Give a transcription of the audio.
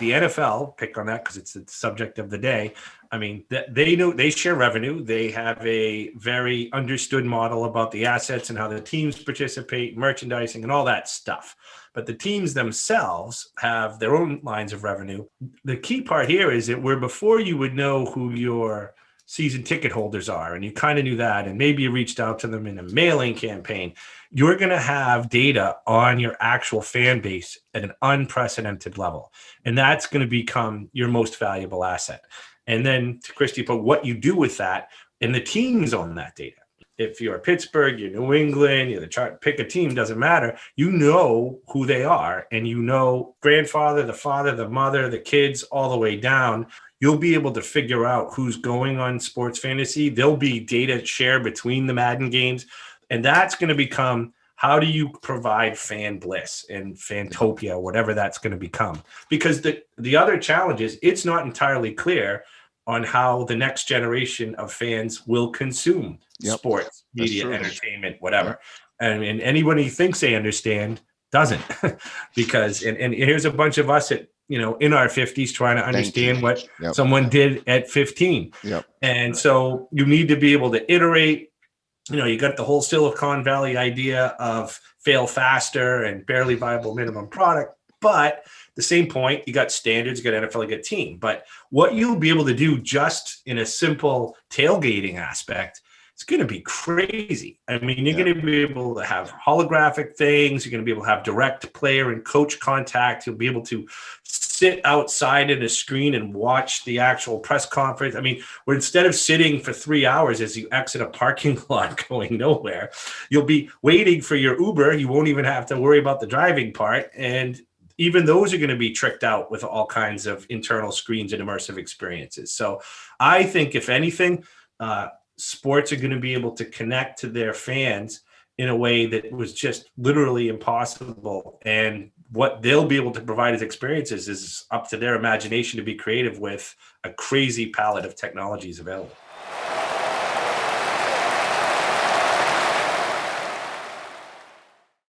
the NFL, pick on that because it's the subject of the day. I mean, they know they share revenue. They have a very understood model about the assets and how the teams participate, merchandising, and all that stuff. But the teams themselves have their own lines of revenue. The key part here is that where before you would know who your season ticket holders are, and you kind of knew that, and maybe you reached out to them in a mailing campaign, you're going to have data on your actual fan base at an unprecedented level. And that's going to become your most valuable asset. And then to Christy, but what you do with that, and the teams own that data. If you're Pittsburgh, you're New England, you're the chart, pick a team, doesn't matter. You know who they are, and you know grandfather, the father, the mother, the kids, all the way down. You'll be able to figure out who's going on sports fantasy. There'll be data shared between the Madden games, and that's going to become how do you provide fan bliss and fantopia, whatever that's going to become. Because the other challenge is it's not entirely clear on how the next generation of fans will consume sports, media, entertainment, whatever. And anybody who thinks they understand doesn't. Because and here's a bunch of us at in our 50s trying to understand what someone did at 15. And so you need to be able to iterate. You got the whole Silicon Valley idea of fail faster and barely viable minimum product. But at the same point, you got standards, you got NFL, you got team. But what you'll be able to do just in a simple tailgating aspect, it's going to be crazy. I mean, you're going to be able to have holographic things. You're going to be able to have direct player and coach contact. You'll be able to sit outside in a screen and watch the actual press conference. I mean, where instead of sitting for 3 hours as you exit a parking lot going nowhere, you'll be waiting for your Uber. You won't even have to worry about the driving part. And even those are going to be tricked out with all kinds of internal screens and immersive experiences. So I think if anything, sports are going to be able to connect to their fans in a way that was just literally impossible. And what they'll be able to provide as experiences is up to their imagination to be creative with a crazy palette of technologies available.